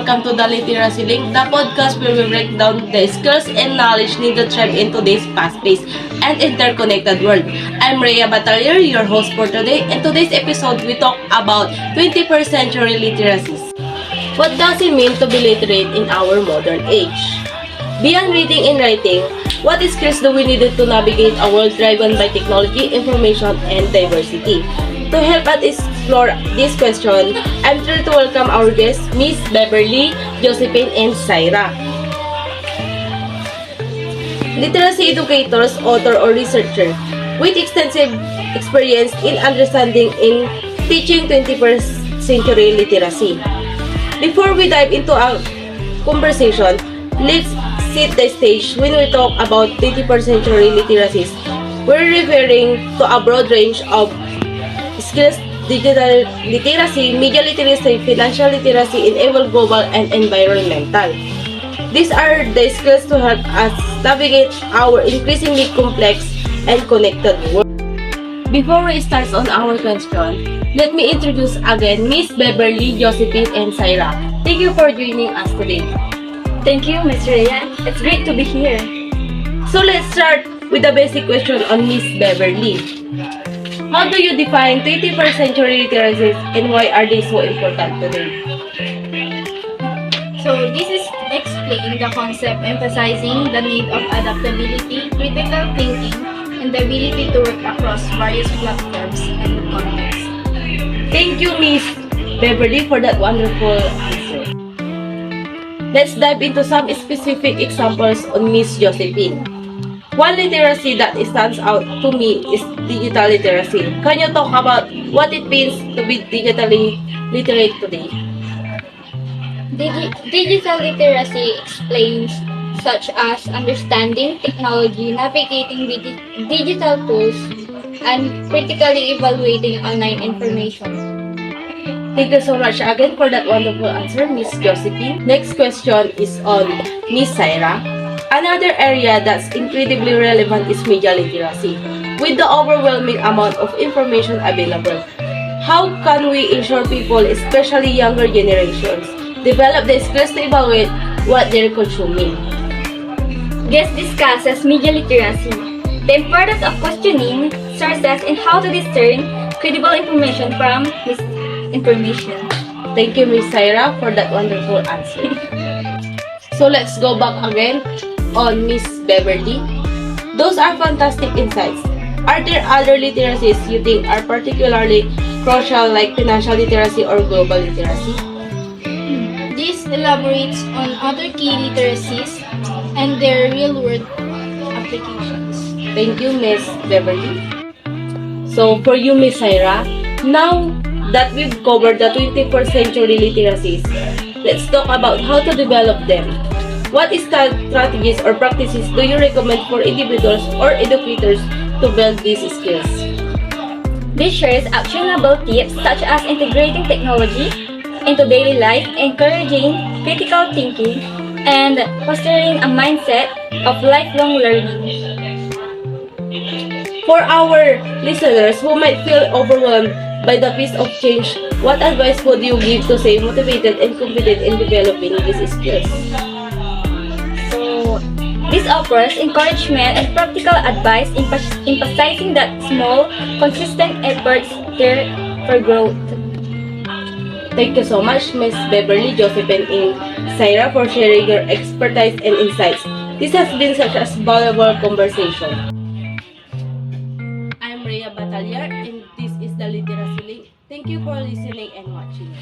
welcome to the Literacy Link, the podcast where we break down the skills and knowledge needed to thrive in today's fast-paced and interconnected world. I'm Rhea Batalier, your host for today. In today's episode, we talk about 21st century literacies. What does it mean to be literate in our modern age? Beyond reading and writing, what skills do we need to navigate a world driven by technology, information, and diversity? To help us explore this question, I'm thrilled to welcome our guests, Miss Beverly, Josephine, and Syra. Literacy educators, author, or researcher with extensive experience in understanding in teaching 21st century literacy. Before we dive into our conversation, let's set the stage. When we talk about 21st century literacies, we're referring to a broad range of skills: digital literacy, media literacy, financial literacy, enable global and environmental. These are the skills to help us navigate our increasingly complex and connected world. Before we start on our question, let me introduce again Miss Beverly, Josephine, and Syra. Thank you for joining us today. Thank you, Ms. Rhea. It's great to be here. So let's start with the basic question on Miss Beverly. How do you define 21st century literacies and why are they so important today? So, this is explaining the concept emphasizing the need of adaptability, critical thinking, and the ability to work across various platforms and contexts. Thank you, Miss Beverly, for that wonderful answer. Let's dive into some specific examples on Miss Josephine. One literacy that stands out to me is digital literacy. Can you talk about what it means to be digitally literate today? Digital literacy explains such as understanding technology, navigating digital tools, and critically evaluating online information. Thank you so much again for that wonderful answer, Miss Josephine. Next question is on Miss Syra. Another area that's incredibly relevant is media literacy. With the overwhelming amount of information available, how can we ensure people, especially younger generations, develop the skills to evaluate what they're consuming? Guest discusses media literacy, the importance of questioning sources, and how to discern credible information from misinformation. Thank you, Miss Syra, for that wonderful answer. So let's go back again on Miss Beverly. Those are fantastic insights. Are there other literacies you think are particularly crucial, like financial literacy or global literacy? This elaborates on other key literacies and their real-world applications. Thank you, Miss Beverly. So for you, Miss Syra, now that we've covered the 21st century literacies, let's talk about how to develop them. What strategies or practices do you recommend for individuals or educators to build these skills? This shares actionable tips such as integrating technology into daily life, encouraging critical thinking, and fostering a mindset of lifelong learning. For our listeners who might feel overwhelmed by the pace of change, what advice would you give to stay motivated and confident in developing these skills? This offers encouragement and practical advice, emphasizing that small, consistent efforts care for growth. Thank you so much, Ms. Beverly, Josephine, and Syra, for sharing your expertise and insights. This has been such a valuable conversation. I'm Rhea Batalier, and this is the Literacy Link. Thank you for listening and watching.